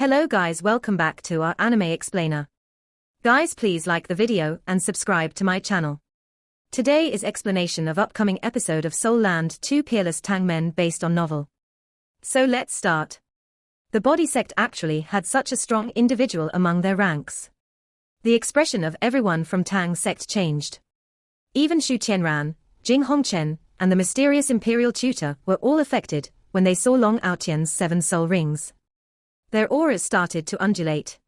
Hello guys, welcome back to our anime explainer. Guys, please like the video and subscribe to my channel. Today is explanation of upcoming episode of Soul Land 2 Peerless Tang Men based on novel. So let's start. The body sect actually had such a strong individual among their ranks. The expression of everyone from Tang sect changed. Even Shu Tianran, Jing Hongchen, and the mysterious imperial tutor were all affected when they saw Long Aotian's 7 soul rings. Their auras started to undulate.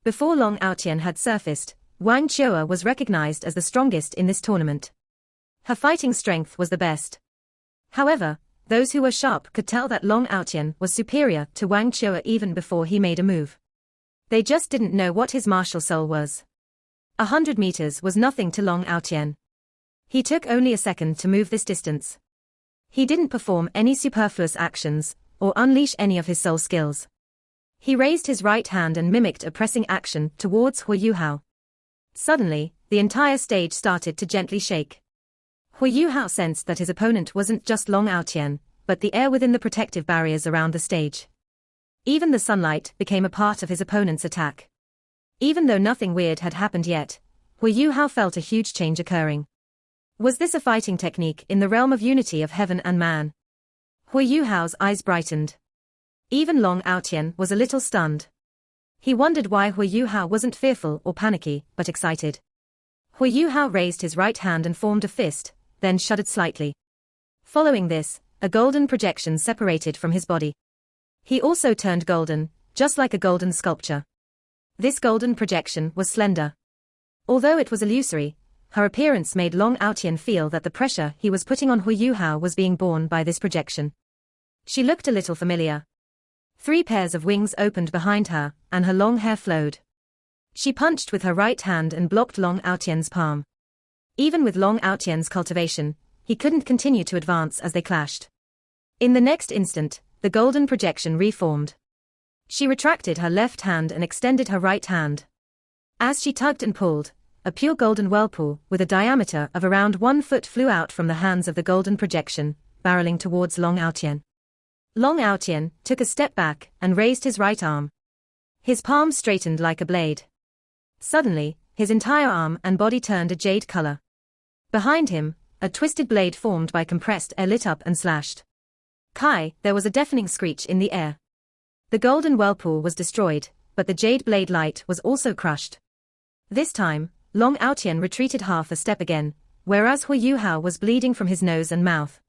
Before Long Aotian had surfaced, Wang Qiu'er was recognized as the strongest in this tournament. Her fighting strength was the best. However, those who were sharp could tell that Long Aotian was superior to Wang Qiu'er even before he made a move. They just didn't know what his martial soul was. 100 meters was nothing to Long Aotian. He took only a second to move this distance. He didn't perform any superfluous actions, or unleash any of his soul skills. He raised his right hand and mimicked a pressing action towards Hu Yuhao. Suddenly, the entire stage started to gently shake. Hu Yuhao sensed that his opponent wasn't just Long Aotian, but the air within the protective barriers around the stage. Even the sunlight became a part of his opponent's attack. Even though nothing weird had happened yet, Hu Yuhao felt a huge change occurring. Was this a fighting technique in the realm of unity of heaven and man? Hu Yuhao's eyes brightened. Even Long Aotian was a little stunned. He wondered why Hu Yuhao wasn't fearful or panicky, but excited. Hu Yuhao raised his right hand and formed a fist, then shuddered slightly. Following this, a golden projection separated from his body. He also turned golden, just like a golden sculpture. This golden projection was slender. Although it was illusory, her appearance made Long Aotian feel that the pressure he was putting on Hu Yuhao was being borne by this projection. She looked a little familiar. 3 pairs of wings opened behind her, and her long hair flowed. She punched with her right hand and blocked Long Aotian's palm. Even with Long Aotian's cultivation, he couldn't continue to advance as they clashed. In the next instant, the golden projection reformed. She retracted her left hand and extended her right hand. As she tugged and pulled, a pure golden whirlpool with a diameter of around 1 foot flew out from the hands of the golden projection, barreling towards Long Aotian. Long Aotian took a step back and raised his right arm. His palm straightened like a blade. Suddenly, his entire arm and body turned a jade color. Behind him, a twisted blade formed by compressed air lit up and slashed. Kai, there was a deafening screech in the air. The golden whirlpool was destroyed, but the jade blade light was also crushed. This time, Long Aotian retreated half a step again, whereas Hu Yuhao was bleeding from his nose and mouth.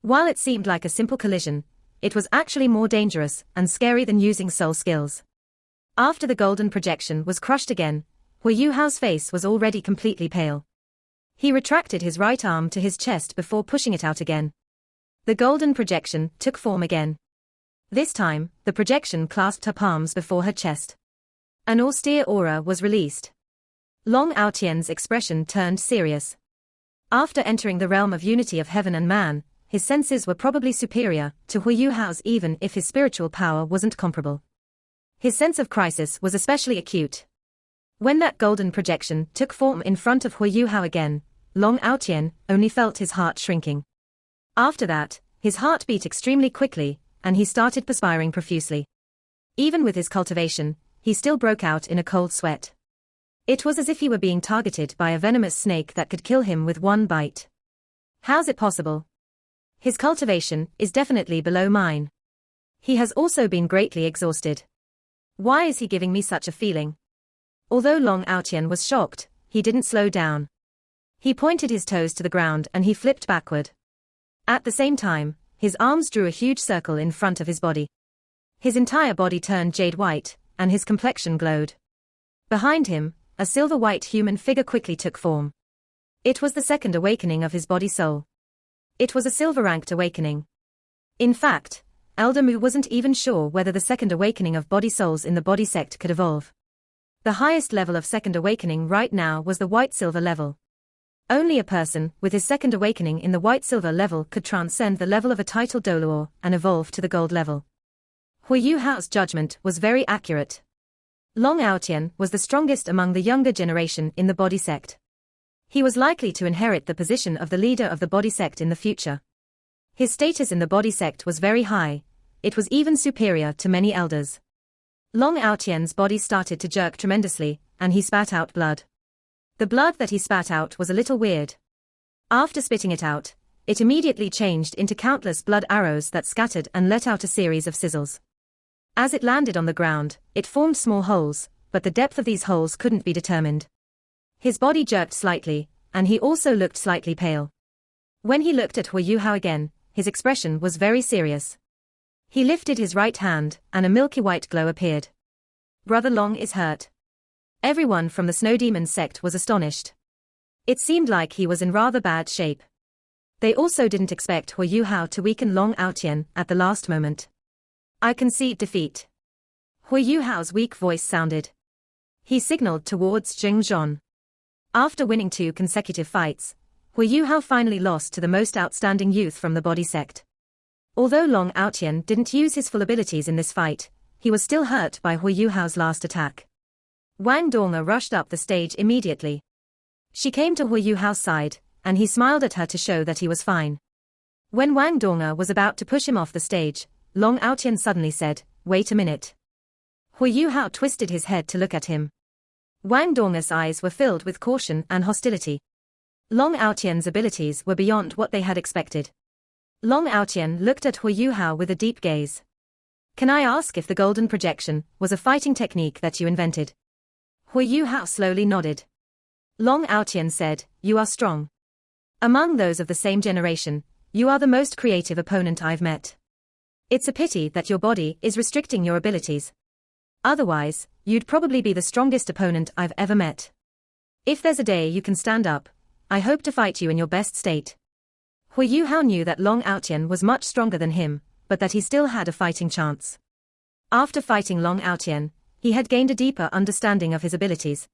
While it seemed like a simple collision, it was actually more dangerous and scary than using soul skills. After the golden projection was crushed again, Hu Yuhao's face was already completely pale. He retracted his right arm to his chest before pushing it out again. The golden projection took form again. This time, the projection clasped her palms before her chest. An austere aura was released. Long Aotian's expression turned serious. After entering the realm of unity of heaven and man, his senses were probably superior to Hu Yuhao's even if his spiritual power wasn't comparable. His sense of crisis was especially acute. When that golden projection took form in front of Hu Yuhao again, Long Aotian only felt his heart shrinking. After that, his heart beat extremely quickly, and he started perspiring profusely. Even with his cultivation, he still broke out in a cold sweat. It was as if he were being targeted by a venomous snake that could kill him with one bite. How's it possible? His cultivation is definitely below mine. He has also been greatly exhausted. Why is he giving me such a feeling? Although Long Aotian was shocked, he didn't slow down. He pointed his toes to the ground and he flipped backward. At the same time, his arms drew a huge circle in front of his body. His entire body turned jade white, and his complexion glowed. Behind him, a silver-white human figure quickly took form. It was the second awakening of his body soul. It was a silver-ranked awakening. In fact, Elder Mu wasn't even sure whether the second awakening of body souls in the body sect could evolve. The highest level of second awakening right now was the white-silver level. Only a person with his second awakening in the white-silver level could transcend the level of a title Doluor and evolve to the gold level. Hu Yuhao's judgment was very accurate. Long Aotian was the strongest among the younger generation in the body sect. He was likely to inherit the position of the leader of the body sect in the future. His status in the body sect was very high, it was even superior to many elders. Long Aotian's body started to jerk tremendously, and he spat out blood. The blood that he spat out was a little weird. After spitting it out, it immediately changed into countless blood arrows that scattered and let out a series of sizzles. As it landed on the ground, it formed small holes, but the depth of these holes couldn't be determined. His body jerked slightly, and he also looked slightly pale. When he looked at Hu Yuhao again, his expression was very serious. He lifted his right hand, and a milky white glow appeared. Brother Long is hurt. Everyone from the Snow Demon sect was astonished. It seemed like he was in rather bad shape. They also didn't expect Hu Yuhao to weaken Long Aotian at the last moment. I concede defeat. Hu Yuhao's weak voice sounded. He signaled towards Jing Zhon. After winning 2 consecutive fights, Hu Yuhao finally lost to the most outstanding youth from the body sect. Although Long Aotian didn't use his full abilities in this fight, he was still hurt by Hu Yuhao's last attack. Wang Donga rushed up the stage immediately. She came to Hu Yuhao's side, and he smiled at her to show that he was fine. When Wang Donga was about to push him off the stage, Long Aotian suddenly said, "Wait a minute." Hu Yuhao twisted his head to look at him. Wang Donga's eyes were filled with caution and hostility. Long Aotian's abilities were beyond what they had expected. Long Aotian looked at Hu Yuhao with a deep gaze. "Can I ask if the golden projection was a fighting technique that you invented?" Hu Yuhao slowly nodded. Long Aotian said, "You are strong. Among those of the same generation, you are the most creative opponent I've met. It's a pity that your body is restricting your abilities. Otherwise, you'd probably be the strongest opponent I've ever met. If there's a day you can stand up, I hope to fight you in your best state." Hu Yuhao knew that Long Aotian was much stronger than him, but that he still had a fighting chance. After fighting Long Aotian, he had gained a deeper understanding of his abilities.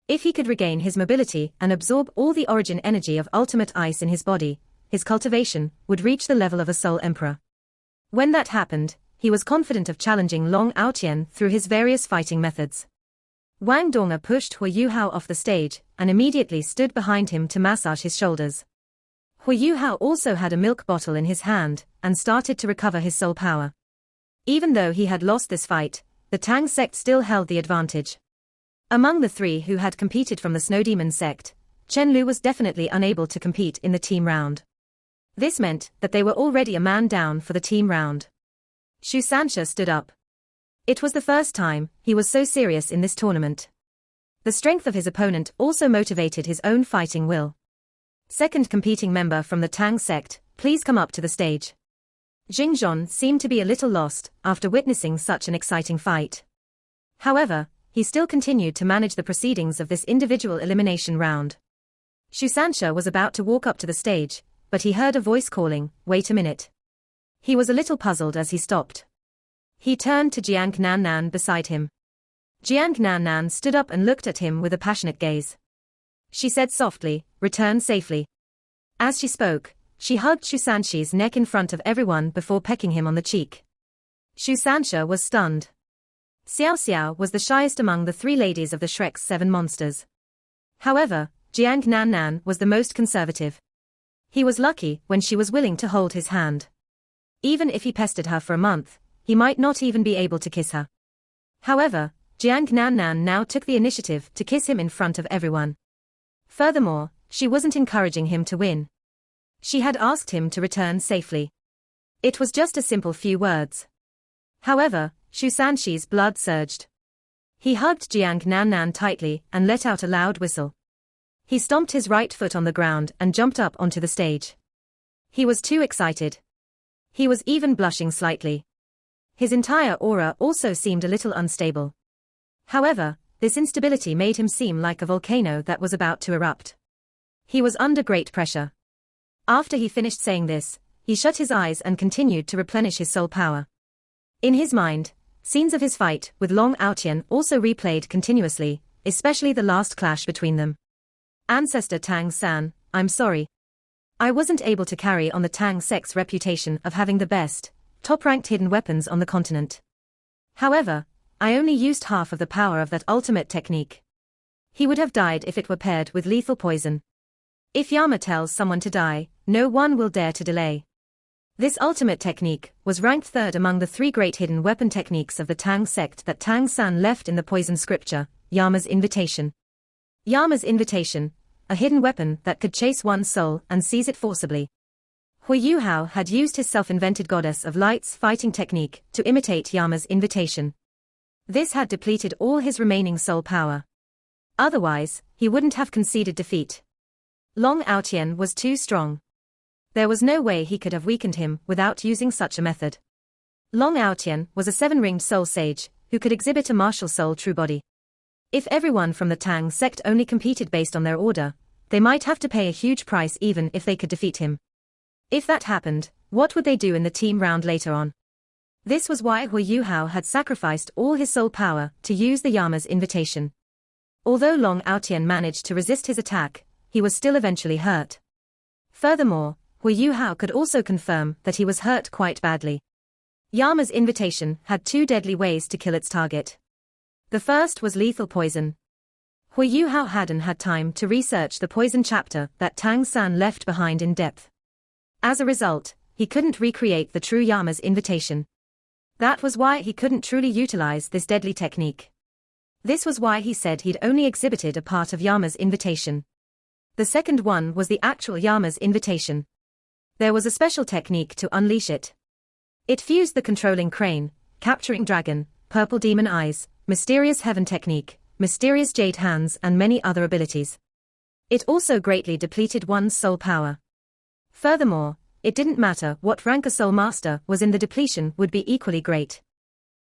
If he could regain his mobility and absorb all the origin energy of ultimate ice in his body, his cultivation would reach the level of a Soul Emperor. When that happened, he was confident of challenging Long Aotian through his various fighting methods. Wang Donga pushed Hu Yuhao off the stage, and immediately stood behind him to massage his shoulders. Hu Yuhao also had a milk bottle in his hand, and started to recover his soul power. Even though he had lost this fight, the Tang sect still held the advantage. Among the 3 who had competed from the Snow Demon sect, Chen Lu was definitely unable to compete in the team round. This meant that they were already a man down for the team round. Shu Sanxia stood up. It was the first time he was so serious in this tournament. The strength of his opponent also motivated his own fighting will. "Second competing member from the Tang sect, please come up to the stage." Jing Zhon seemed to be a little lost after witnessing such an exciting fight. However, he still continued to manage the proceedings of this individual elimination round. Shu Sanxia was about to walk up to the stage, but he heard a voice calling, "Wait a minute." He was a little puzzled as he stopped. He turned to Jiang Nan Nan beside him. Jiang Nan Nan stood up and looked at him with a passionate gaze. She said softly, "Return safely." As she spoke, she hugged Shu Sanxi's neck in front of everyone before pecking him on the cheek. Shu Sanxia was stunned. Xiao Xiao was the shyest among the 3 ladies of the Shrek's 7 monsters. However, Jiang Nan Nan was the most conservative. He was lucky when she was willing to hold his hand. Even if he pestered her for a month, he might not even be able to kiss her. However, Jiang Nan Nan now took the initiative to kiss him in front of everyone. Furthermore, she wasn't encouraging him to win. She had asked him to return safely. It was just a simple few words. However, Shu Sanxi's blood surged. He hugged Jiang Nan Nan tightly and let out a loud whistle. He stomped his right foot on the ground and jumped up onto the stage. He was too excited. He was even blushing slightly. His entire aura also seemed a little unstable. However, this instability made him seem like a volcano that was about to erupt. He was under great pressure. After he finished saying this, he shut his eyes and continued to replenish his soul power. In his mind, scenes of his fight with Long Aotian also replayed continuously, especially the last clash between them. "Ancestor Tang San, I'm sorry. I wasn't able to carry on the Tang sect's reputation of having the best, top-ranked hidden weapons on the continent. However, I only used half of the power of that ultimate technique. He would have died if it were paired with lethal poison. If Yama tells someone to die, no one will dare to delay. This ultimate technique was ranked third among the 3 great hidden weapon techniques of the Tang sect that Tang San left in the poison scripture, Yama's invitation. Yama's invitation, a hidden weapon that could chase one's soul and seize it forcibly. Hui Yuhao had used his self-invented goddess of light's fighting technique to imitate Yama's invitation. This had depleted all his remaining soul power. Otherwise, he wouldn't have conceded defeat. Long Aotian was too strong. There was no way he could have weakened him without using such a method. Long Aotian was a 7-ringed soul sage, who could exhibit a martial soul true body. If everyone from the Tang sect only competed based on their order, they might have to pay a huge price even if they could defeat him. If that happened, what would they do in the team round later on? This was why Hui Yuhao had sacrificed all his soul power to use the Yama's invitation. Although Long Aotian managed to resist his attack, he was still eventually hurt. Furthermore, Hui Yuhao could also confirm that he was hurt quite badly. Yama's invitation had 2 deadly ways to kill its target. The first was lethal poison. Hui Yuhao hadn't had time to research the poison chapter that Tang San left behind in depth. As a result, he couldn't recreate the true Yama's invitation. That was why he couldn't truly utilize this deadly technique. This was why he said he'd only exhibited a part of Yama's invitation. The second one was the actual Yama's invitation. There was a special technique to unleash it. It fused the controlling crane, capturing dragon, purple demon eyes, mysterious heaven technique, mysterious jade hands and many other abilities. It also greatly depleted one's soul power. Furthermore, it didn't matter what rank a soul master was in, the depletion would be equally great.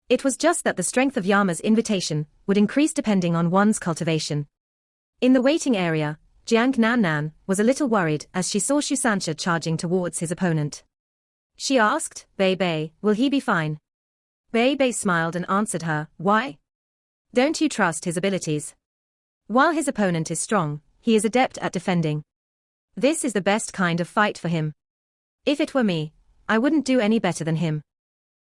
It was just that the strength of Yama's invitation would increase depending on one's cultivation. In the waiting area, Jiang Nan was a little worried as she saw Shusansha charging towards his opponent. She asked, "Bei Bei, will he be fine?" Bei Bei smiled and answered her, "Why? Don't you trust his abilities? While his opponent is strong, he is adept at defending. This is the best kind of fight for him. If it were me, I wouldn't do any better than him.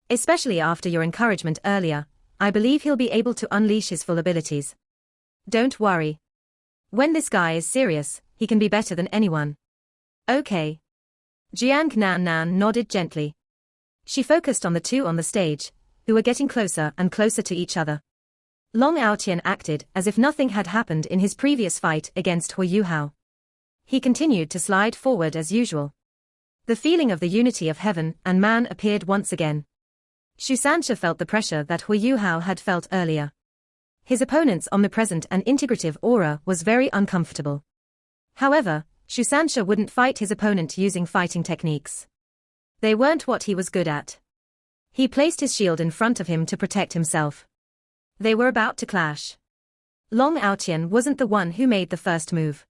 Especially after your encouragement earlier, I believe he'll be able to unleash his full abilities. Don't worry. When this guy is serious, he can be better than anyone." "Okay." Jiang Nan nodded gently. She focused on the 2 on the stage, who were getting closer and closer to each other. Long Aotian acted as if nothing had happened in his previous fight against Hui Yuhao. He continued to slide forward as usual. The feeling of the unity of heaven and man appeared once again. Shusansha felt the pressure that Hui Yuhao had felt earlier. His opponent's omnipresent and integrative aura was very uncomfortable. However, Shusansha wouldn't fight his opponent using fighting techniques. They weren't what he was good at. He placed his shield in front of him to protect himself. They were about to clash. Long Aotian wasn't the one who made the first move.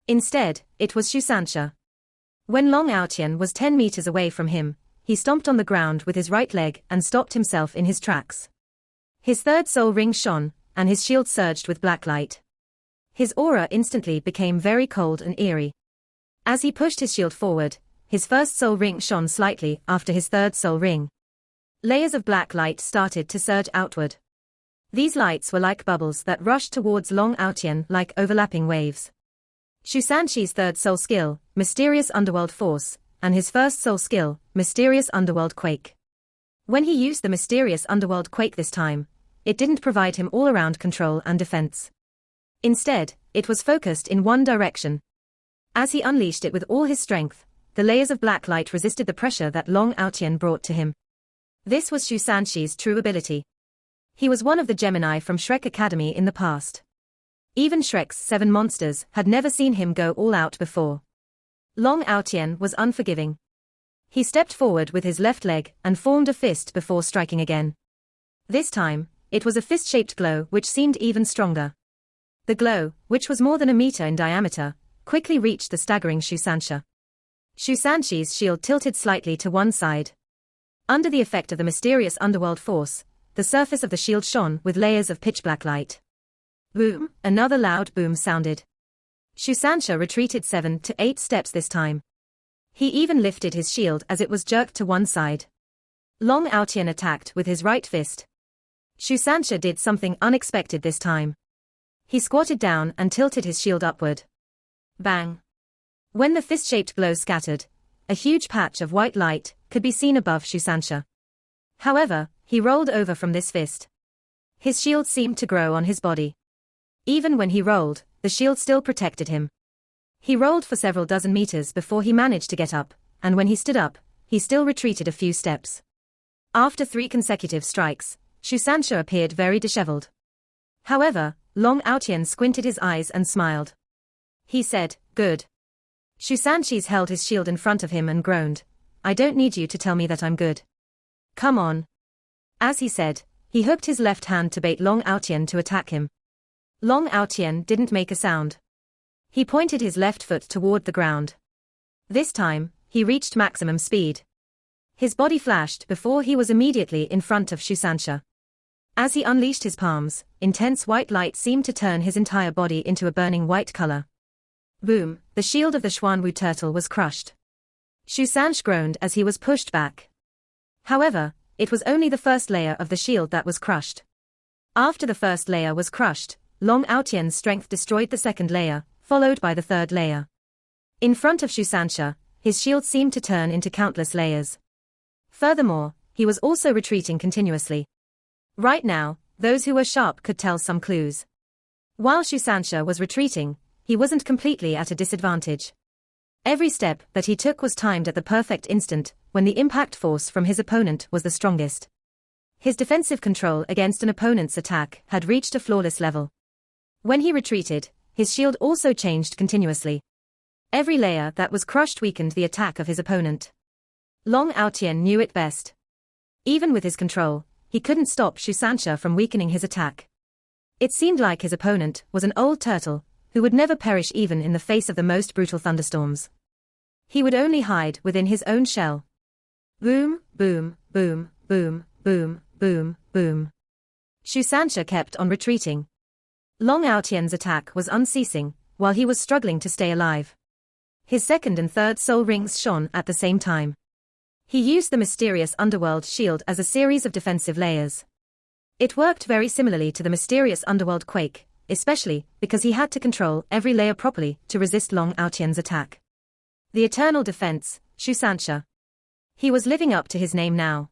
Instead, it was Shusansha. When Long Aotian was 10 meters away from him, he stomped on the ground with his right leg and stopped himself in his tracks. His third soul ring shone, and his shield surged with black light. His aura instantly became very cold and eerie. As he pushed his shield forward, his first soul ring shone slightly after his third soul ring. Layers of black light started to surge outward. These lights were like bubbles that rushed towards Long Aotian like overlapping waves. Shusanshi's third soul skill, Mysterious Underworld Force, and his first soul skill, Mysterious Underworld Quake. When he used the Mysterious Underworld Quake this time, it didn't provide him all-around control and defense. Instead, it was focused in one direction. As he unleashed it with all his strength, the layers of black light resisted the pressure that Long Aotian brought to him. This was Shusanshi's true ability. He was one of the Gemini from Shrek Academy in the past. Even Shrek's 7 monsters had never seen him go all out before. Long Aotian was unforgiving. He stepped forward with his left leg and formed a fist before striking again. This time, it was a fist-shaped glow which seemed even stronger. The glow, which was more than a meter in diameter, quickly reached the staggering Shusansha. Shusanshi's shield tilted slightly to one side. Under the effect of the mysterious underworld force, the surface of the shield shone with layers of pitch-black light. Boom! Another loud boom sounded. Shusansha retreated 7 to 8 steps this time. He even lifted his shield as it was jerked to one side. Long Aotian attacked with his right fist. Shusansha did something unexpected this time. He squatted down and tilted his shield upward. Bang! When the fist-shaped glow scattered, a huge patch of white light could be seen above Shusansha. However, he rolled over from this fist. His shield seemed to grow on his body. Even when he rolled, the shield still protected him. He rolled for several dozen meters before he managed to get up, and when he stood up, he still retreated a few steps. After 3 consecutive strikes, Shusansha appeared very disheveled. However, Long Aotian squinted his eyes and smiled. He said, "Good." Shusanshi's held his shield in front of him and groaned, "I don't need you to tell me that I'm good. Come on." As he said, he hooked his left hand to bait Long Aotian to attack him. Long Aotian didn't make a sound. He pointed his left foot toward the ground. This time, he reached maximum speed. His body flashed before he was immediately in front of Shusansha. As he unleashed his palms, intense white light seemed to turn his entire body into a burning white color. Boom, the shield of the Xuanwu turtle was crushed. Shusansha groaned as he was pushed back. However, it was only the first layer of the shield that was crushed. After the first layer was crushed, Long Aotian's strength destroyed the second layer, followed by the third layer. In front of Shusansha, his shield seemed to turn into countless layers. Furthermore, he was also retreating continuously. Right now, those who were sharp could tell some clues. While Shusansha was retreating, he wasn't completely at a disadvantage. Every step that he took was timed at the perfect instant, when the impact force from his opponent was the strongest. His defensive control against an opponent's attack had reached a flawless level. When he retreated, his shield also changed continuously. Every layer that was crushed weakened the attack of his opponent. Long Aotian knew it best. Even with his control, he couldn't stop Shusansha from weakening his attack. It seemed like his opponent was an old turtle, who would never perish even in the face of the most brutal thunderstorms. He would only hide within his own shell. Boom, boom, boom, boom, boom, boom, boom. Shusansha kept on retreating. Long Aotian's attack was unceasing, while he was struggling to stay alive. His second and third soul rings shone at the same time. He used the mysterious underworld shield as a series of defensive layers. It worked very similarly to the mysterious underworld quake, especially because he had to control every layer properly to resist Long Aotian's attack. The eternal defense, Shusansha. He was living up to his name now.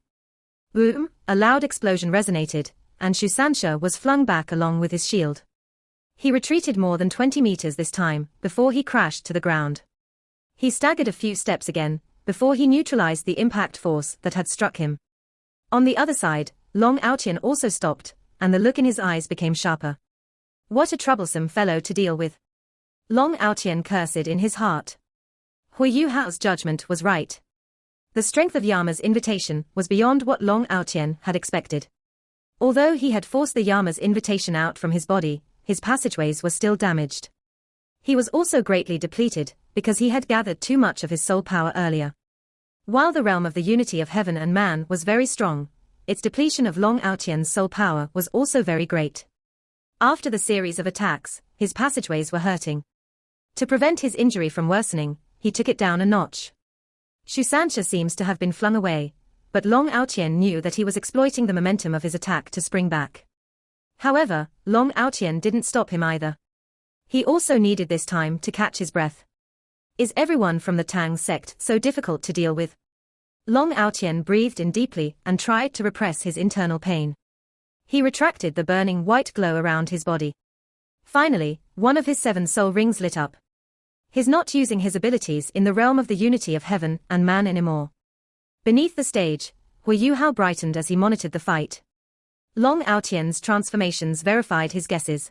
Boom, a loud explosion resonated, and Shusansha was flung back along with his shield. He retreated more than 20 meters this time, before he crashed to the ground. He staggered a few steps again, before he neutralized the impact force that had struck him. On the other side, Long Aotian also stopped, and the look in his eyes became sharper. What a troublesome fellow to deal with. Long Aotian cursed in his heart. Hui Yuhao's judgment was right. The strength of Yama's invitation was beyond what Long Aotian had expected. Although he had forced the Yama's invitation out from his body, his passageways were still damaged. He was also greatly depleted, because he had gathered too much of his soul power earlier. While the realm of the unity of heaven and man was very strong, its depletion of Long Aotian's soul power was also very great. After the series of attacks, his passageways were hurting. To prevent his injury from worsening, he took it down a notch. Shusansha seems to have been flung away, but Long Aotian knew that he was exploiting the momentum of his attack to spring back. However, Long Aotian didn't stop him either. He also needed this time to catch his breath. Is everyone from the Tang sect so difficult to deal with? Long Aotian breathed in deeply and tried to repress his internal pain. He retracted the burning white glow around his body. Finally, one of his 7 soul rings lit up. He's not using his abilities in the realm of the unity of heaven and man anymore. Beneath the stage, Hui Yuhao brightened as he monitored the fight. Long Aotian's transformations verified his guesses.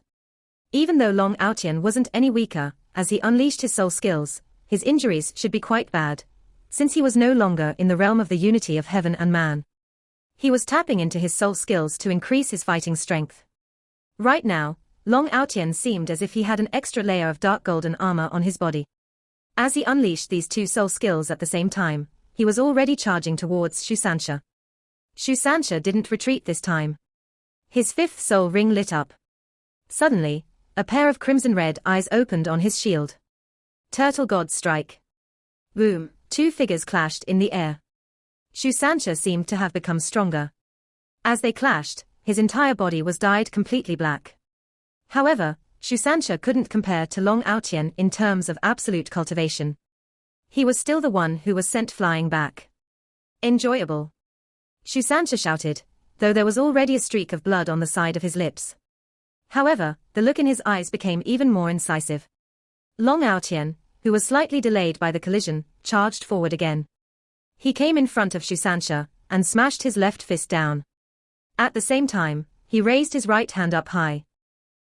Even though Long Aotian wasn't any weaker, as he unleashed his soul skills, his injuries should be quite bad, since he was no longer in the realm of the unity of heaven and man. He was tapping into his soul skills to increase his fighting strength. Right now, Long Aotian seemed as if he had an extra layer of dark golden armor on his body. As he unleashed these 2 soul skills at the same time, he was already charging towards Shusansha. Shusansha didn't retreat this time. His 5th soul ring lit up. Suddenly, a pair of crimson-red eyes opened on his shield. Turtle God strike. Boom, 2 figures clashed in the air. Shusansha seemed to have become stronger. As they clashed, his entire body was dyed completely black. However, Shusansha couldn't compare to Long Aotian in terms of absolute cultivation. He was still the one who was sent flying back. Enjoyable. Shusansha shouted, though there was already a streak of blood on the side of his lips. However, the look in his eyes became even more incisive. Long Aotian, who was slightly delayed by the collision, charged forward again. He came in front of Shusansha, and smashed his left fist down. At the same time, he raised his right hand up high.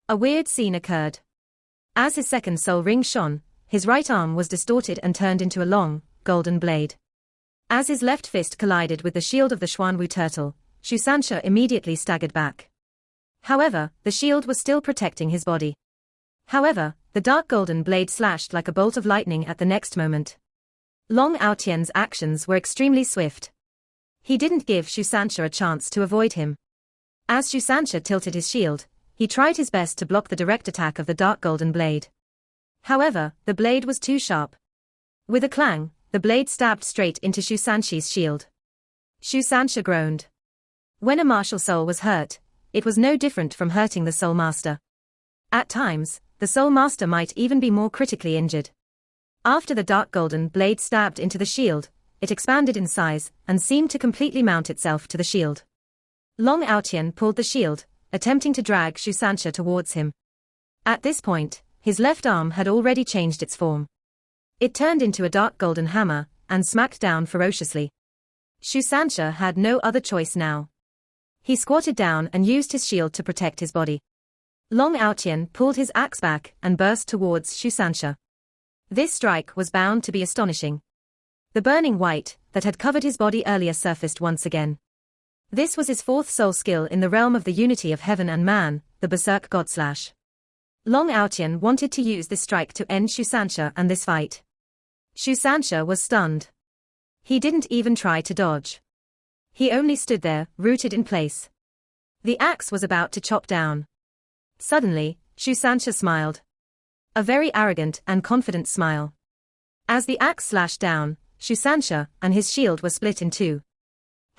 A weird scene occurred. As his second soul ring shone, his right arm was distorted and turned into a long, golden blade. As his left fist collided with the shield of the Xuanwu turtle, Shusansha immediately staggered back. However, the shield was still protecting his body. However, the dark golden blade slashed like a bolt of lightning at the next moment. Long Aotian's actions were extremely swift. He didn't give Shusansha a chance to avoid him. As Shusansha tilted his shield, he tried his best to block the direct attack of the dark golden blade. However, the blade was too sharp. With a clang, the blade stabbed straight into Shusanshi's shield. Shusansha groaned. When a martial soul was hurt, it was no different from hurting the Soul Master. At times, the Soul Master might even be more critically injured. After the dark golden blade stabbed into the shield, it expanded in size and seemed to completely mount itself to the shield. Long Aotian pulled the shield, attempting to drag Shusansha towards him. At this point, his left arm had already changed its form. It turned into a dark golden hammer, and smacked down ferociously. Shusansha had no other choice now. He squatted down and used his shield to protect his body. Long Aotian pulled his axe back and burst towards Shusansha. This strike was bound to be astonishing. The burning white that had covered his body earlier surfaced once again. This was his fourth soul skill in the realm of the unity of heaven and man, the Berserk Godslash. Long Aotian wanted to use this strike to end Shusansha and this fight. Shusansha was stunned. He didn't even try to dodge. He only stood there, rooted in place. The axe was about to chop down. Suddenly, Shusansha smiled. A very arrogant and confident smile. As the axe slashed down, Shusansha and his shield were split in two.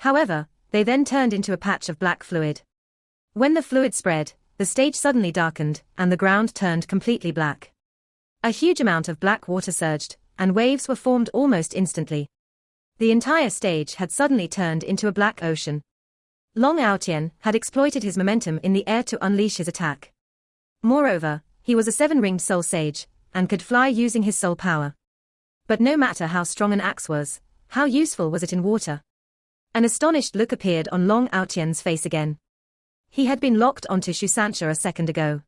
However, they then turned into a patch of black fluid. When the fluid spread, the stage suddenly darkened, and the ground turned completely black. A huge amount of black water surged, and waves were formed almost instantly. The entire stage had suddenly turned into a black ocean. Long Aotian had exploited his momentum in the air to unleash his attack. Moreover, he was a seven-ringed soul sage, and could fly using his soul power. But no matter how strong an axe was, how useful was it in water? An astonished look appeared on Long Aotian's face again. He had been locked onto Shusansha a second ago.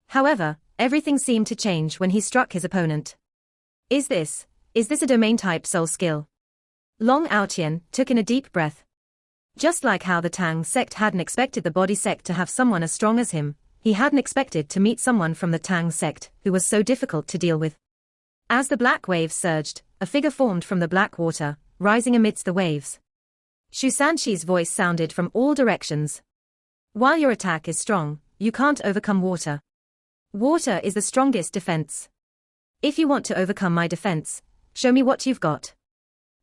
However, everything seemed to change when he struck his opponent. Is this a domain-type soul skill? Long Aotian took in a deep breath. Just like how the Tang sect hadn't expected the body sect to have someone as strong as him, he hadn't expected to meet someone from the Tang sect who was so difficult to deal with. As the black waves surged, a figure formed from the black water, rising amidst the waves. Shusanshi's voice sounded from all directions. While your attack is strong, you can't overcome water. Water is the strongest defense. If you want to overcome my defense, show me what you've got.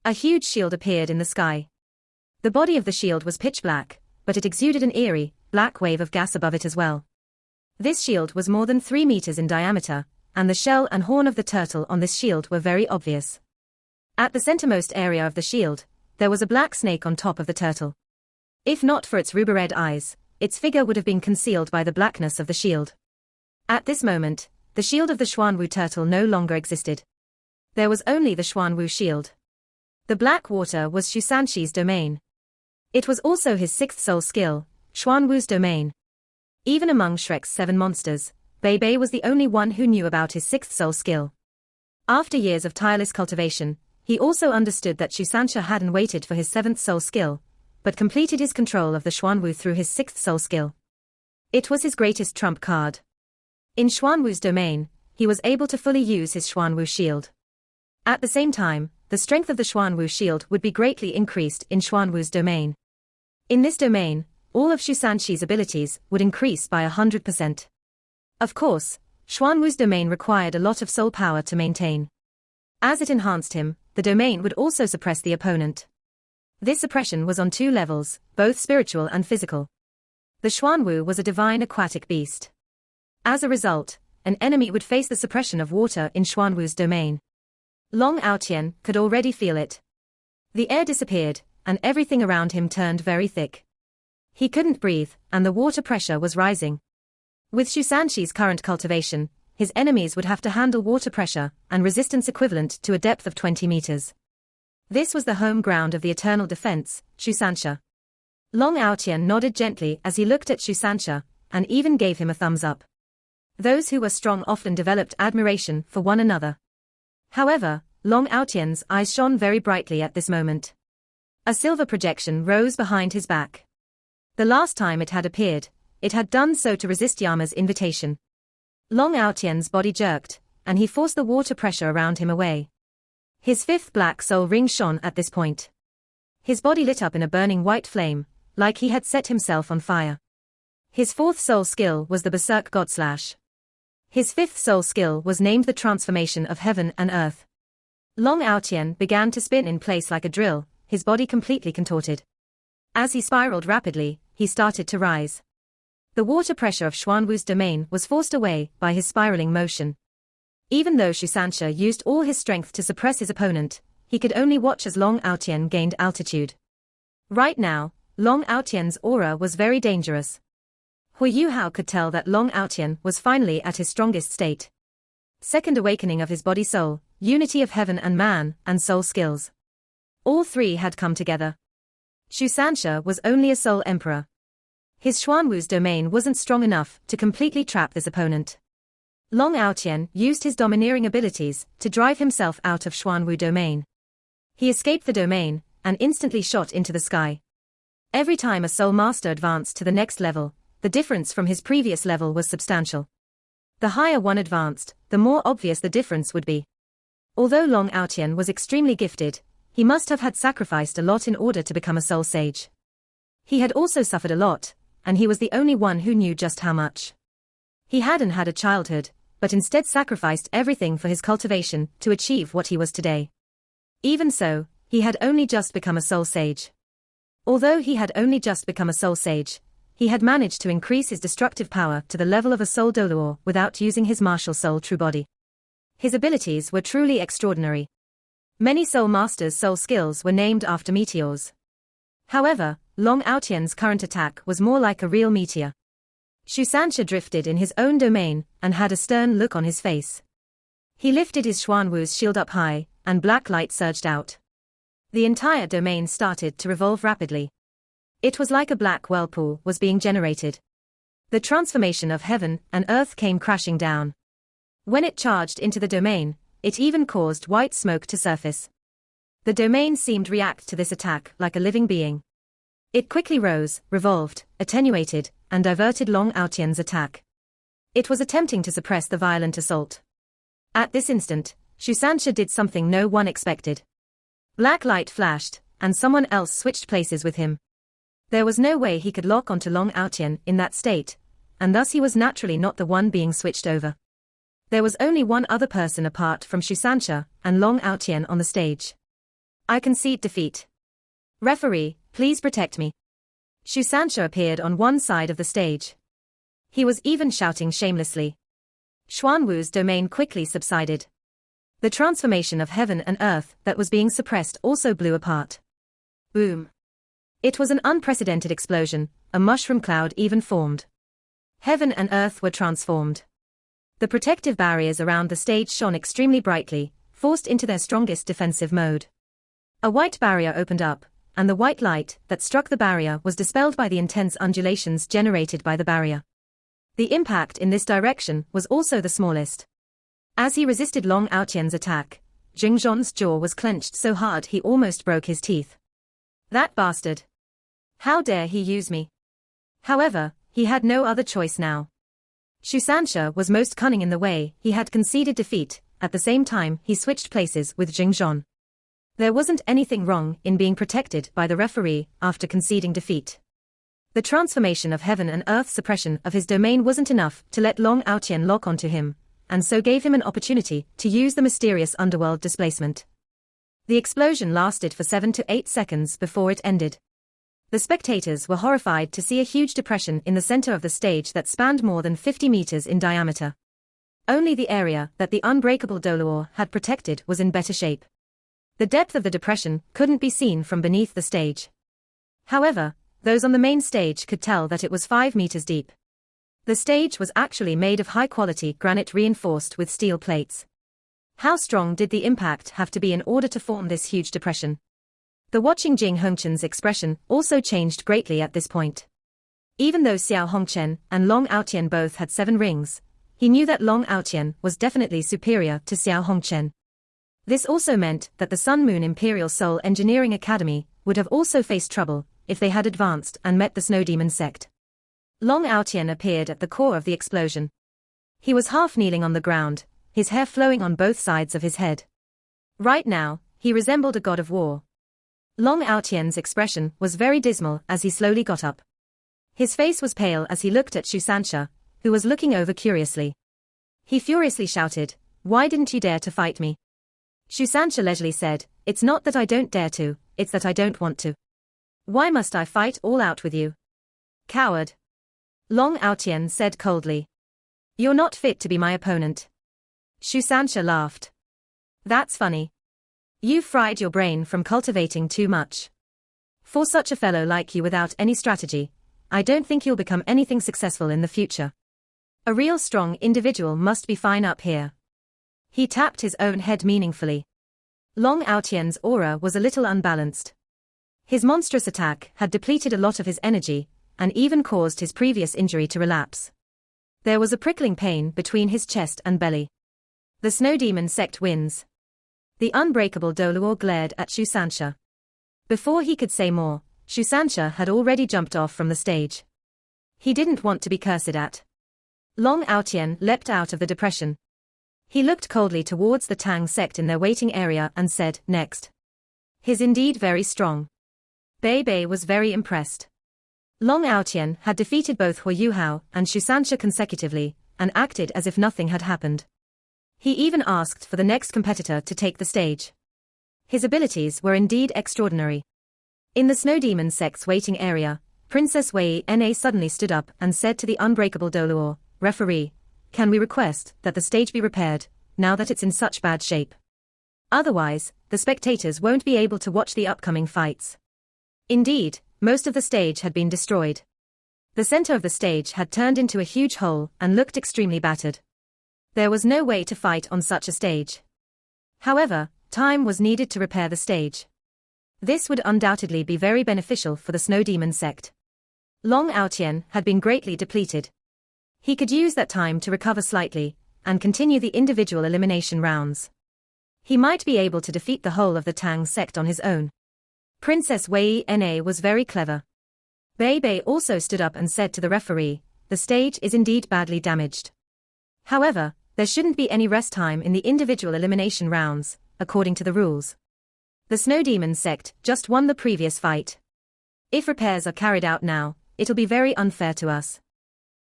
A huge shield appeared in the sky. The body of the shield was pitch black, but it exuded an eerie, black wave of gas above it as well. This shield was more than 3 meters in diameter, and the shell and horn of the turtle on this shield were very obvious. At the centermost area of the shield, there was a black snake on top of the turtle. If not for its ruby-red eyes, its figure would have been concealed by the blackness of the shield. At this moment, the shield of the Xuanwu turtle no longer existed. There was only the Xuanwu shield. The black water was Shusanshi's domain. It was also his sixth soul skill, Xuanwu's domain. Even among Shrek's 7 monsters, Bei was the only one who knew about his sixth soul skill. After years of tireless cultivation, he also understood that Shusansha hadn't waited for his 7th soul skill, but completed his control of the Xuanwu through his 6th soul skill. It was his greatest trump card. In Xuanwu's domain, he was able to fully use his Xuanwu shield. At the same time, the strength of the Xuanwu shield would be greatly increased in Xuanwu's domain. In this domain, all of Shusanshi's abilities would increase by 100%. Of course, Xuanwu's domain required a lot of soul power to maintain. As it enhanced him, the domain would also suppress the opponent. This suppression was on 2 levels, both spiritual and physical. The Xuanwu was a divine aquatic beast. As a result, an enemy would face the suppression of water in Xuanwu's domain. Long Aotian could already feel it. The air disappeared, and everything around him turned very thick. He couldn't breathe, and the water pressure was rising. With Shusanshi's current cultivation, his enemies would have to handle water pressure and resistance equivalent to a depth of 20 meters. This was the home ground of the eternal defense, Shusansha. Long Aotian nodded gently as he looked at Shusansha, and even gave him a thumbs up. Those who were strong often developed admiration for one another. However, Long Aotian's eyes shone very brightly at this moment. A silver projection rose behind his back. The last time it had appeared, it had done so to resist Yama's invitation. Long Aotian's body jerked, and he forced the water pressure around him away. His fifth black soul ring shone at this point. His body lit up in a burning white flame, like he had set himself on fire. His fourth soul skill was the Berserk God Slash. His fifth soul skill was named the Transformation of Heaven and Earth. Long Aotian began to spin in place like a drill, his body completely contorted. As he spiraled rapidly, he started to rise. The water pressure of Xuanwu's domain was forced away by his spiraling motion. Even though Shusansha used all his strength to suppress his opponent, he could only watch as Long Aotian gained altitude. Right now, Long Aotian's aura was very dangerous. Hui Yuhao could tell that Long Aotian was finally at his strongest state. Second awakening of his body-soul, unity of heaven and man, and soul skills. All three had come together. Shusansha was only a soul emperor. His Xuanwu's domain wasn't strong enough to completely trap this opponent. Long Aotian used his domineering abilities to drive himself out of Xuanwu domain. He escaped the domain, and instantly shot into the sky. Every time a soul master advanced to the next level, the difference from his previous level was substantial. The higher one advanced, the more obvious the difference would be. Although Long Aotian was extremely gifted, he must have had sacrificed a lot in order to become a soul sage. He had also suffered a lot, and he was the only one who knew just how much. He hadn't had a childhood, but instead sacrificed everything for his cultivation to achieve what he was today. Even so, he had only just become a soul sage. Although he had only just become a soul sage, he had managed to increase his destructive power to the level of a soul doluor without using his martial soul true body. His abilities were truly extraordinary. Many soul masters' soul skills were named after meteors. However, Long Aotian's current attack was more like a real meteor. Shusansha drifted in his own domain and had a stern look on his face. He lifted his Xuanwu's shield up high, and black light surged out. The entire domain started to revolve rapidly. It was like a black whirlpool was being generated. The transformation of heaven and earth came crashing down. When it charged into the domain, it even caused white smoke to surface. The domain seemed to react to this attack like a living being. It quickly rose, revolved, attenuated, and diverted Long Aotian's attack. It was attempting to suppress the violent assault. At this instant, Shusansha did something no one expected. Black light flashed, and someone else switched places with him. There was no way he could lock onto Long Aotian in that state, and thus he was naturally not the one being switched over. There was only one other person apart from Shusansha and Long Aotian on the stage. I concede defeat. Referee, please protect me. Shusansha appeared on one side of the stage. He was even shouting shamelessly. Xuanwu's domain quickly subsided. The transformation of heaven and earth that was being suppressed also blew apart. Boom. It was an unprecedented explosion, a mushroom cloud even formed. Heaven and earth were transformed. The protective barriers around the stage shone extremely brightly, forced into their strongest defensive mode. A white barrier opened up, and the white light that struck the barrier was dispelled by the intense undulations generated by the barrier. The impact in this direction was also the smallest. As he resisted Long Aotian's attack, Jingzhon's jaw was clenched so hard he almost broke his teeth. That bastard! How dare he use me? However, he had no other choice now. Shusansha was most cunning in the way he had conceded defeat, at the same time he switched places with Jingzhon. There wasn't anything wrong in being protected by the referee after conceding defeat. The transformation of heaven and earth suppression of his domain wasn't enough to let Long Aotian lock onto him, and so gave him an opportunity to use the mysterious underworld displacement. The explosion lasted for 7 to 8 seconds before it ended. The spectators were horrified to see a huge depression in the center of the stage that spanned more than 50 meters in diameter. Only the area that the unbreakable Doluor had protected was in better shape. The depth of the depression couldn't be seen from beneath the stage. However, those on the main stage could tell that it was 5 meters deep. The stage was actually made of high-quality granite reinforced with steel plates. How strong did the impact have to be in order to form this huge depression? The watching Jing Hongchen's expression also changed greatly at this point. Even though Xiao Hongchen and Long Aotian both had 7 rings, he knew that Long Aotian was definitely superior to Xiao Hongchen. This also meant that the Sun Moon Imperial Soul Engineering Academy would have also faced trouble if they had advanced and met the Snow Demon sect. Long Aotian appeared at the core of the explosion. He was half kneeling on the ground, his hair flowing on both sides of his head. Right now, he resembled a god of war. Long Aotian's expression was very dismal as he slowly got up. His face was pale as he looked at Shu Sanxia, who was looking over curiously. He furiously shouted, "Why didn't you dare to fight me?" Shu Sanxia leisurely said, "It's not that I don't dare to, it's that I don't want to. Why must I fight all out with you? Coward." Long Aotian said coldly. "You're not fit to be my opponent." Shu Sanxia laughed. "That's funny. You've fried your brain from cultivating too much. For such a fellow like you without any strategy, I don't think you'll become anything successful in the future. A real strong individual must be fine up here." He tapped his own head meaningfully. Long Aotian's aura was a little unbalanced. His monstrous attack had depleted a lot of his energy, and even caused his previous injury to relapse. There was a prickling pain between his chest and belly. The Snow Demon sect wins. The unbreakable Doluor glared at Shu Sanxia. Before he could say more, Shu Sanxia had already jumped off from the stage. He didn't want to be cursed at. Long Aotian leapt out of the depression. He looked coldly towards the Tang sect in their waiting area and said, "Next." He's indeed very strong. Bei Bei was very impressed. Long Aotian had defeated both Huo Yuhao and Shu Sanxia consecutively, and acted as if nothing had happened. He even asked for the next competitor to take the stage. His abilities were indeed extraordinary. In the Snow Demon sect's waiting area, Princess Wei Na suddenly stood up and said to the unbreakable Doluor, "Referee, can we request that the stage be repaired, now that it's in such bad shape? Otherwise, the spectators won't be able to watch the upcoming fights." Indeed, most of the stage had been destroyed. The center of the stage had turned into a huge hole and looked extremely battered. There was no way to fight on such a stage. However, time was needed to repair the stage. This would undoubtedly be very beneficial for the Snow Demon sect. Long Aotian had been greatly depleted. He could use that time to recover slightly, and continue the individual elimination rounds. He might be able to defeat the whole of the Tang sect on his own. Princess Wei Na was very clever. Bei Bei also stood up and said to the referee, "The stage is indeed badly damaged. However, there shouldn't be any rest time in the individual elimination rounds, according to the rules. The Snow Demon sect just won the previous fight. If repairs are carried out now, it'll be very unfair to us.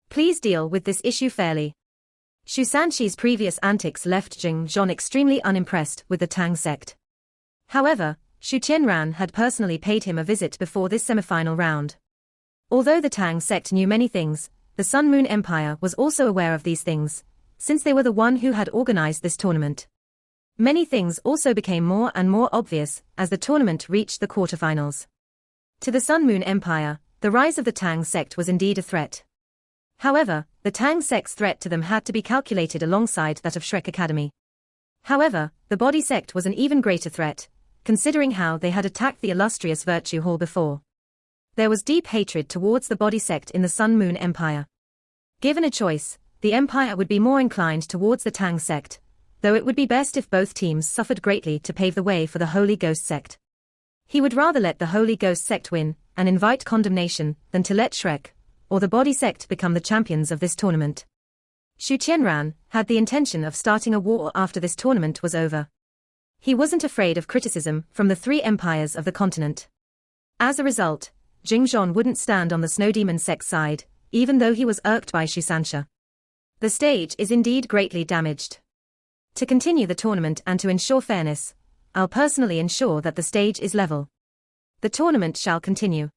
Please deal with this issue fairly." Shu Sanxi's previous antics left Jing Zhon extremely unimpressed with the Tang sect. However, Shu Qianran had personally paid him a visit before this semifinal round. Although the Tang sect knew many things, the Sun Moon Empire was also aware of these things, since they were the one who had organized this tournament. Many things also became more and more obvious as the tournament reached the quarterfinals. To the Sun Moon Empire, the rise of the Tang sect was indeed a threat. However, the Tang sect's threat to them had to be calculated alongside that of Shrek Academy. However, the Body sect was an even greater threat, considering how they had attacked the illustrious Virtue Hall before. There was deep hatred towards the Body sect in the Sun Moon Empire. Given a choice, the Empire would be more inclined towards the Tang sect, though it would be best if both teams suffered greatly to pave the way for the Holy Ghost sect. He would rather let the Holy Ghost sect win and invite condemnation than to let Shrek or the Body sect become the champions of this tournament. Shu Qianran had the intention of starting a war after this tournament was over. He wasn't afraid of criticism from the 3 empires of the continent. As a result, Jing Zhon wouldn't stand on the Snow Demon sect's side, even though he was irked by Shu Sanxia. The stage is indeed greatly damaged. To continue the tournament and to ensure fairness, I'll personally ensure that the stage is level. The tournament shall continue.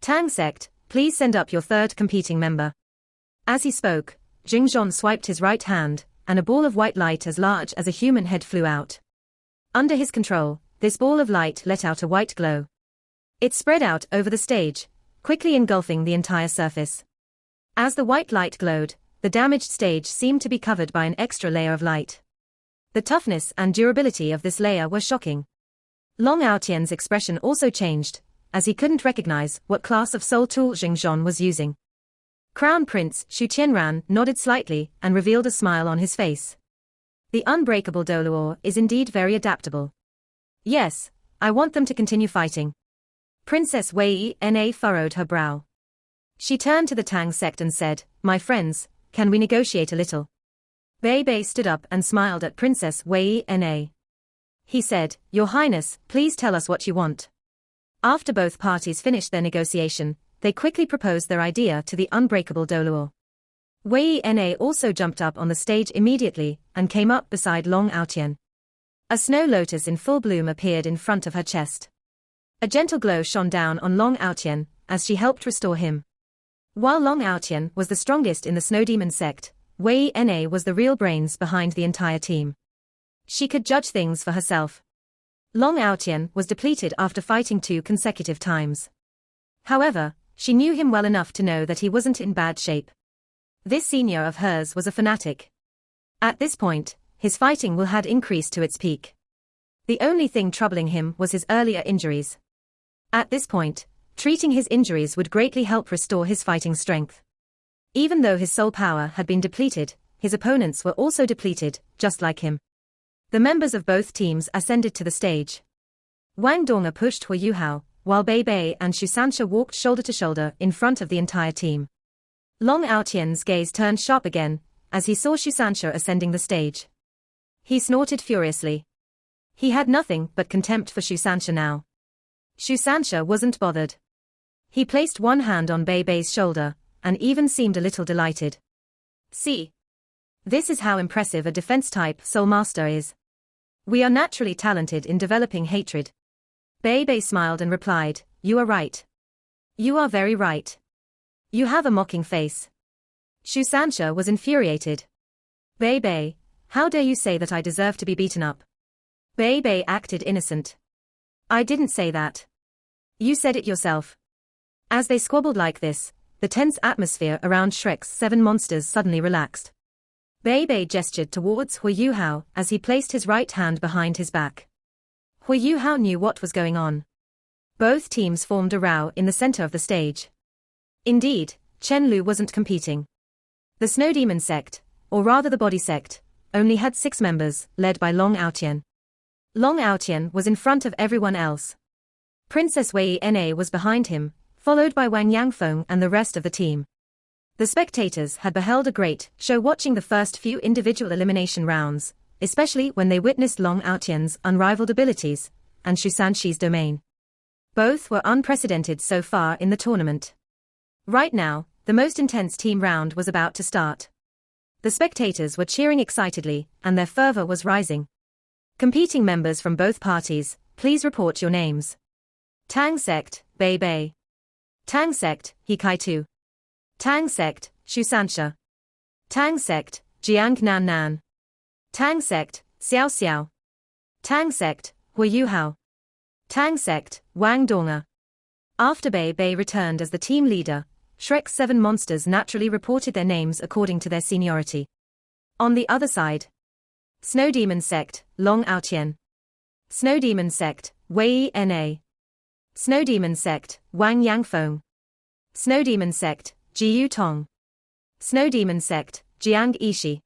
Tang sect, please send up your 3rd competing member." As he spoke, Jing Zhon swiped his right hand, and a ball of white light as large as a human head flew out. Under his control, this ball of light let out a white glow. It spread out over the stage, quickly engulfing the entire surface. As the white light glowed, the damaged stage seemed to be covered by an extra layer of light. The toughness and durability of this layer were shocking. Long Aotian's expression also changed, as he couldn't recognize what class of soul tool Xingzhon was using. Crown Prince Xu Tianran nodded slightly and revealed a smile on his face. The unbreakable Doluor is indeed very adaptable. Yes, I want them to continue fighting. Princess Wei Na furrowed her brow. She turned to the Tang sect and said, "My friends, can we negotiate a little?" Bei Bei stood up and smiled at Princess Wei Na. He said, "Your Highness, please tell us what you want." After both parties finished their negotiation, they quickly proposed their idea to the unbreakable Doluor. Wei Na also jumped up on the stage immediately and came up beside Long Aotian. A snow lotus in full bloom appeared in front of her chest. A gentle glow shone down on Long Aotian as she helped restore him. While Long Aotian was the strongest in the Snow Demon sect, Wei Na was the real brains behind the entire team. She could judge things for herself. Long Aotian was depleted after fighting 2 consecutive times. However, she knew him well enough to know that he wasn't in bad shape. This senior of hers was a fanatic. At this point, his fighting will had increased to its peak. The only thing troubling him was his earlier injuries. At this point, treating his injuries would greatly help restore his fighting strength. Even though his soul power had been depleted, his opponents were also depleted, just like him. The members of both teams ascended to the stage. Wang Donga pushed Hu Yuhao, while Bei Bei and Xu Sansha walked shoulder to shoulder in front of the entire team. Long Aotian's gaze turned sharp again, as he saw Xu Sansha ascending the stage. He snorted furiously. He had nothing but contempt for Xu Sansha now. Xu Sansha wasn't bothered. He placed one hand on Bei Bei's shoulder, and even seemed a little delighted. See? This is how impressive a defense-type soul master is. We are naturally talented in developing hatred. Bei Bei smiled and replied, "You are right. You are very right. You have a mocking face." Xu Sansha was infuriated. "Bei Bei, how dare you say that I deserve to be beaten up?" Bei Bei acted innocent. "I didn't say that. You said it yourself." As they squabbled like this, the tense atmosphere around Shrek's 7 monsters suddenly relaxed. Bei Bei gestured towards Hu Yuhao as he placed his right hand behind his back. Hu Yuhao knew what was going on. Both teams formed a row in the center of the stage. Indeed, Chen Lu wasn't competing. The Snow Demon sect, or rather the Body sect, only had 6 members, led by Long Aotian. Long Aotian was in front of everyone else. Princess Wei Na was behind him, followed by Wang Yangfeng and the rest of the team. The spectators had beheld a great show watching the first few individual elimination rounds, especially when they witnessed Long Aotian's unrivaled abilities, and Xu Sanshi's domain. Both were unprecedented so far in the tournament. Right now, the most intense team round was about to start. The spectators were cheering excitedly, and their fervor was rising. Competing members from both parties, please report your names. Tang sect, Bei Bei. Tang sect, He Kai-tu. Tang sect, Xu Sansha. Tang sect, Jiang Nan Nan. Tang sect, Xiao Xiao. Tang sect, Hu Yuhao. Tang sect, Wang Donga. After Bei Bei returned as the team leader, Shrek's 7 monsters naturally reported their names according to their seniority. On the other side, Snow Demon sect, Long Aotian. Snow Demon sect, Wei Na. Snow Demon sect, Wang Yangfeng. Snow Demon sect, Jiyu Tong. Snow Demon sect, Jiang Ishi.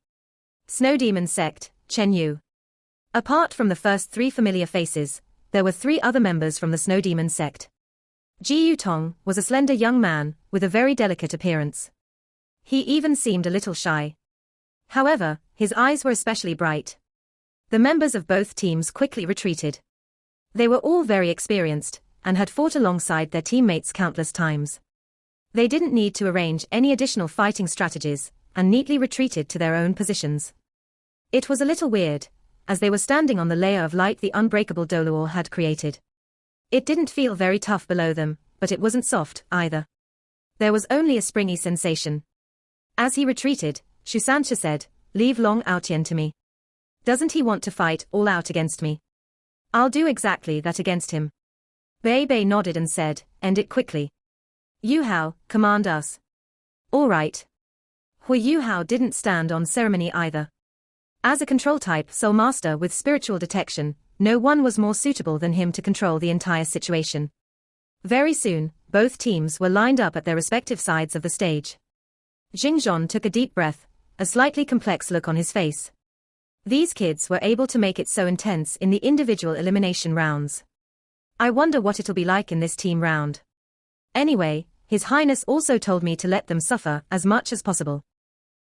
Snow Demon sect, Chen Yu. Apart from the first 3 familiar faces, there were 3 other members from the Snow Demon sect. Jiyu Tong was a slender young man with a very delicate appearance. He even seemed a little shy. However, his eyes were especially bright. The members of both teams quickly retreated. They were all very experienced and had fought alongside their teammates countless times. They didn't need to arrange any additional fighting strategies and neatly retreated to their own positions. It was a little weird, as they were standing on the layer of light the unbreakable Doluor had created. It didn't feel very tough below them, but it wasn't soft, either. There was only a springy sensation. As he retreated, Xu Sansha said, leave Long Aotian to me. Doesn't he want to fight all out against me? I'll do exactly that against him. Bei Bei nodded and said, end it quickly. Yu Hao, command us. All right. Hui Yu Hao didn't stand on ceremony either. As a control-type soul master with spiritual detection, no one was more suitable than him to control the entire situation. Very soon, both teams were lined up at their respective sides of the stage. Xingzhon took a deep breath, a slightly complex look on his face. These kids were able to make it so intense in the individual elimination rounds. I wonder what it'll be like in this team round. Anyway, His Highness also told me to let them suffer as much as possible.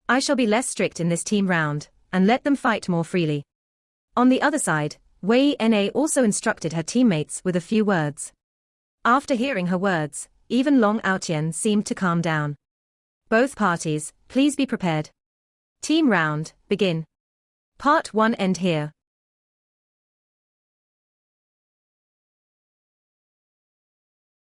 I shall be less strict in this team round, and let them fight more freely. On the other side, Wei Na also instructed her teammates with a few words. After hearing her words, even Long Aotian seemed to calm down. Both parties, please be prepared. Team round, begin. Part 1 end here.